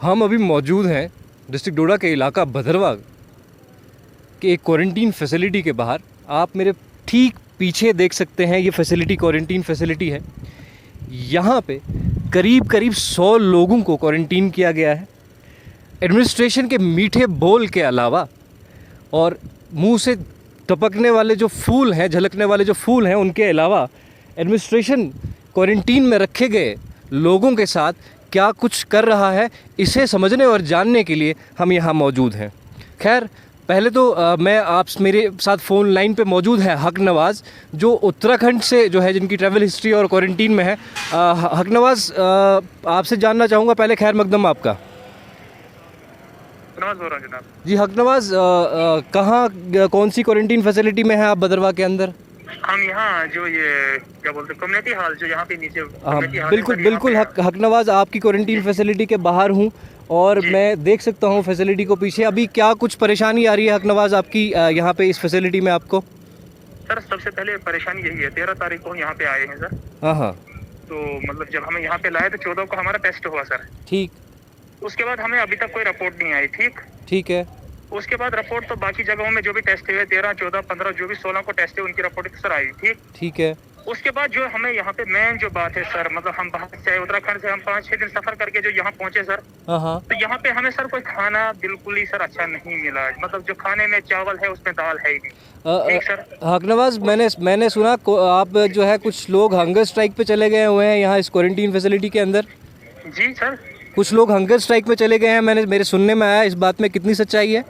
हम अभी मौजूद हैं डिस्ट्रिक्ट डोडा के इलाका भदरवा के एक क्वारंटीन फैसिलिटी के बाहर। आप मेरे ठीक पीछे देख सकते हैं, ये फैसिलिटी क्वारंटीन फैसिलिटी है। यहाँ पे करीब करीब 100 लोगों को क्वारंटीन किया गया है। एडमिनिस्ट्रेशन के मीठे बोल के अलावा और मुंह से टपकने वाले जो फूल हैं, झलकने वाले जो फूल हैं, उनके अलावा एडमिनिस्ट्रेशन क्वारंटीन में रखे गए लोगों के साथ क्या कुछ कर रहा है, इसे समझने और जानने के लिए हम यहाँ मौजूद हैं। खैर, पहले तो मेरे साथ फ़ोन लाइन पे मौजूद है हक नवाज़, जो उत्तराखंड से जो है, जिनकी ट्रैवल हिस्ट्री और क्वारंटीन में है। हक नवाज़, आपसे जानना चाहूँगा पहले, खैर मकदम आपका। नवाज बोल रहा हूँ जनाब। जी हक नवाज़, कहाँ कौन सी क्वारंटीन फैसिलिटी में है आप भदरवा के अंदर? हम यहाँ जो ये क्या बोलते हैं कम्युनिटी हॉल, जो यहाँ पे नीचे कम्युनिटी हॉल है, बिल्कुल सर, बिल्कुल यहाँ पे हक नवाज़, आपकी क्वारंटीन फैसिलिटी के बाहर हूँ और मैं देख सकता हूँ फैसिलिटी को पीछे। अभी क्या कुछ परेशानी आ रही है हक नवाज़ आपकी यहाँ पे इस फैसिलिटी में आपको? सर सबसे पहले परेशानी यही है, 13 तारीख को हम यहाँ पे आए हैं सर। हाँ हाँ, तो मतलब जब हमें यहाँ पे लाए तो 14 को हमारा टेस्ट हुआ सर। ठीक। उसके बाद हमें अभी तक कोई रिपोर्ट नहीं आई। ठीक है। उसके बाद रिपोर्ट तो बाकी जगहों में जो भी टेस्ट हुए 13, 14, 15 जो भी 16 को टेस्ट है, उनकी रिपोर्ट सर आई। ठीक है। उसके बाद जो हमें यहाँ पे मेन जो बात है सर, मतलब हम बाहर से उत्तराखंड से हम 5-6 दिन सफर करके जो यहाँ पहुंचे सर, हाँ, तो यहाँ पे हमें सर कोई खाना बिल्कुल ही सर अच्छा नहीं मिला। मतलब जो खाने में चावल है उसमें दाल है ही नहीं। ठीक सर। हक नवाज़, मैंने सुना आप जो है कुछ लोग हंगर स्ट्राइक पे चले गए हुए हैं यहाँ इस क्वारंटीन फैसिलिटी के अंदर। जी सर। कुछ लोग हंगर स्ट्राइक पे चले गए हैं, मेरे सुनने में आया। इस बात में कितनी सच्चाई है?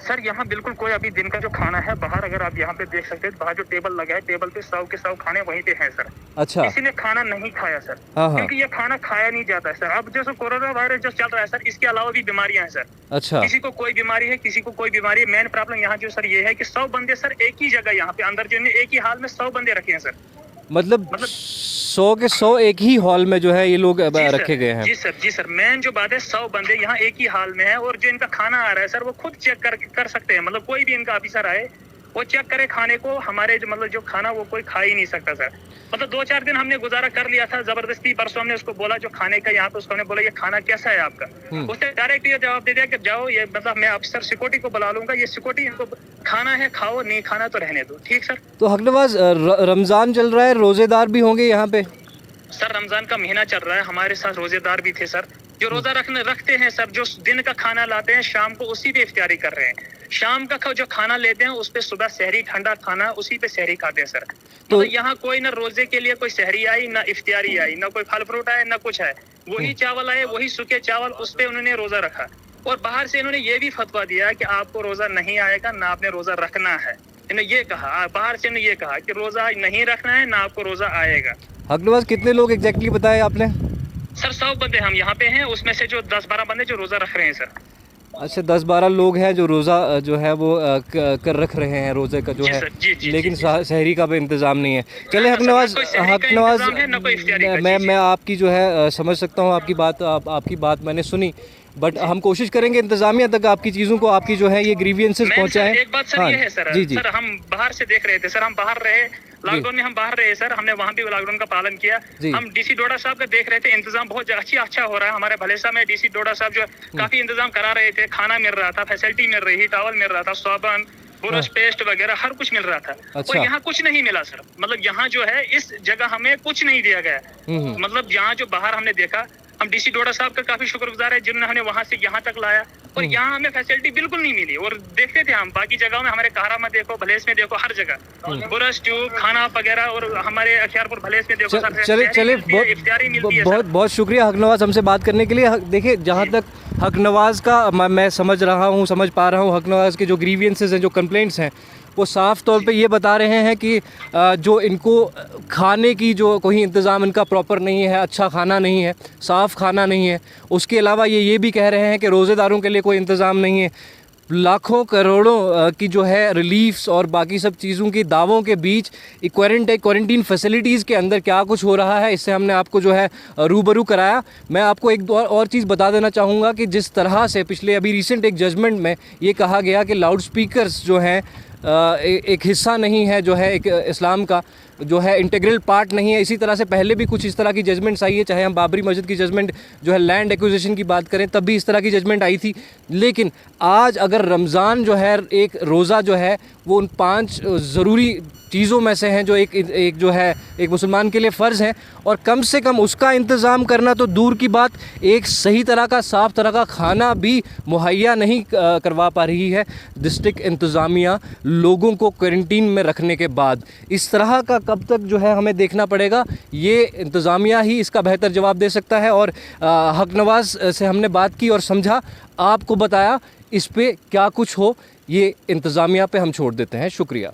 सर यहाँ बिल्कुल कोई अभी दिन का जो खाना है बाहर, अगर आप यहाँ पे देख सकते हैं, बाहर जो टेबल लगा है, टेबल पे 100 के 100 खाने वहीं पे हैं सर। अच्छा। किसी ने खाना नहीं खाया सर। हाँ हाँ। क्योंकि ये खाना खाया नहीं जाता है सर। अब जैसे कोरोना वायरस जो चल रहा है सर, इसके अलावा भी बीमारियां हैं सर। अच्छा। किसी को कोई बीमारी है, किसी को कोई बीमारी है। मेन प्रॉब्लम यहाँ जो सर ये है कि 100 बंदे सर एक ही जगह यहाँ पे अंदर जो एक ही हाल में 100 बंदे रखे हैं सर। मतलब 100 के 100 एक ही हॉल में जो है ये लोग रखे गए हैं। जी सर। मेन जो बात है 100 बंदे यहाँ एक ही हाल में है, और जो इनका खाना आ रहा है सर वो खुद चेक कर सकते हैं। मतलब कोई भी इनका ऑफिसर आए वो चेक करे खाने को, हमारे जो मतलब जो खाना वो कोई खा ही नहीं सकता सर। मतलब 2-4 दिन हमने गुजारा कर लिया था जबरदस्ती। परसों हमने उसको बोला जो खाने का यहाँ पे, उसको हमने बोला ये खाना कैसा है आपका। उसने डायरेक्ट ये जवाब दे दिया कि जाओ, ये मतलब मैं अफसर सिक्योरिटी को बुला लूंगा, ये सिक्योरिटी इनको खाना है खाओ, नहीं खाना तो रहने दो। ठीक सर। तो हक नवाज़, रमज़ान चल रहा है, रोज़ेदार भी होंगे यहाँ पे? सर रमजान का महीना चल रहा है, हमारे साथ रोजेदार भी थे सर, जो रोजा रखते हैं सर। जो दिन का खाना लाते हैं शाम को उसी पे इफ्तारी कर रहे हैं। शाम का जो खाना लेते हैं उस पे सुबह सहरी, ठंडा खाना, उसी पे सहरी खाते हैं सर। तो यहाँ कोई ना रोजे के लिए कोई सहरी आई, ना इफ्तारी आई, ना कोई फल फ्रूट आया, ना कुछ है। वही चावल आए, वही सूखे चावल, उस पे उन्होंने रोजा रखा। और बाहर से इन्होंने ये भी फतवा दिया कि आपको रोजा नहीं आएगा, ना आपने रोजा रखना है। इन्होंने ये कहा, बाहर से इन्होंने ये कहा कि रोजा नहीं रखना है, ना आपको रोजा आएगा। हक नवाज़, कितने लोग एग्जैक्टली बताए आपने? सर 100 बंदे हम यहाँ पे हैं, उसमें से जो 10-12 बंदे जो रोजा रख रहे हैं सर। अच्छा, 10-12 लोग हैं जो रोज़ा जो है वो कर रख रहे हैं, रोज़े का जो है। लेकिन सहरी का भी इंतज़ाम नहीं है। चले हक नवाज़, मैं आपकी जो है समझ सकता हूँ आपकी बात मैंने सुनी, बट हम कोशिश करेंगे इंतजामिया तक आपकी चीज़ों को, आपकी जो है ये ग्रीवियंसेस पहुँचाएं। एक बात सर ये है सर, सर हम बाहर से देख रहे थे सर, हम बाहर रहे लॉकडाउन में, हम बाहर रहे सर, हमने वहाँ भी लॉकडाउन का पालन किया। हम डीसी डोडा साहब का देख रहे थे, इंतजाम बहुत अच्छा हो रहा है हमारे भलेसा में। डीसी डोडा साहब जो काफी इंतजाम करा रहे थे, खाना मिल रहा था, फैसिलिटी मिल रही, टॉवल मिल रहा था, साबुन, ब्रश, पेस्ट वगैरह हर कुछ मिल रहा था। और यहाँ कुछ नहीं मिला सर। मतलब यहाँ जो है इस जगह हमें कुछ नहीं दिया गया। मतलब यहाँ जो बाहर हमने देखा, हम डीसी डोडा साहब का काफी शुक्रगुजार है जिन्होंने हमें वहाँ से यहाँ तक लाया। और यहाँ हमें फैसिलिटी बिल्कुल नहीं मिली। और देखते थे हम बाकी जगहों में, हमारे कारा में देखो, भलेस में देखो, हर जगह ब्रश, ट्यूब, खाना वगैरह, और हमारे अखियारपुर भलेस में देखो। चले बहुत शुक्रिया हक नवाज़ हमसे बात करने के लिए। देखिए, जहाँ तक हक नवाज़ का मैं समझ पा रहा हूँ, हक नवाज़ के जो ग्रीवियंसेस हैं, जो कंप्लेंट्स हैं, वो साफ़ तौर पे ये बता रहे हैं कि जो इनको खाने की जो कोई इंतज़ाम इनका प्रॉपर नहीं है, अच्छा खाना नहीं है, साफ़ खाना नहीं है। उसके अलावा ये भी कह रहे हैं कि रोज़ेदारों के लिए कोई इंतज़ाम नहीं है। लाखों करोड़ों की जो है रिलीफ्स और बाकी सब चीज़ों के दावों के बीच क्वारंटीन फैसिलिटीज़ के अंदर क्या कुछ हो रहा है, इससे हमने आपको जो है रूबरू कराया। मैं आपको एक और चीज़ बता देना चाहूँगा कि जिस तरह से पिछले अभी रिसेंट एक जजमेंट में ये कहा गया कि लाउड स्पीकर्स जो हैं एक हिस्सा नहीं है जो है एक इस्लाम का, जो है इंटीग्रल पार्ट नहीं है। इसी तरह से पहले भी कुछ इस तरह की जजमेंट्स आई है, चाहे हम बाबरी मस्जिद की जजमेंट जो है लैंड एक्विजिशन की बात करें तब भी इस तरह की जजमेंट आई थी। लेकिन आज अगर रमज़ान जो है, एक रोज़ा जो है वो उन 5 ज़रूरी चीज़ों में से हैं जो एक जो है एक मुसलमान के लिए फ़र्ज़ है, और कम से कम उसका इंतज़ाम करना तो दूर की बात, एक सही तरह का साफ़ तरह का खाना भी मुहैया नहीं करवा पा रही है डिस्ट्रिक्ट इंतज़ामिया लोगों को क्वारंटीन में रखने के बाद। इस तरह का कब तक जो है हमें देखना पड़ेगा, ये इंतज़ामिया ही इसका बेहतर जवाब दे सकता है। और हक नवाज़ से हमने बात की और समझा, आपको बताया, इस पे क्या कुछ हो ये इंतज़ामिया पे हम छोड़ देते हैं। शुक्रिया।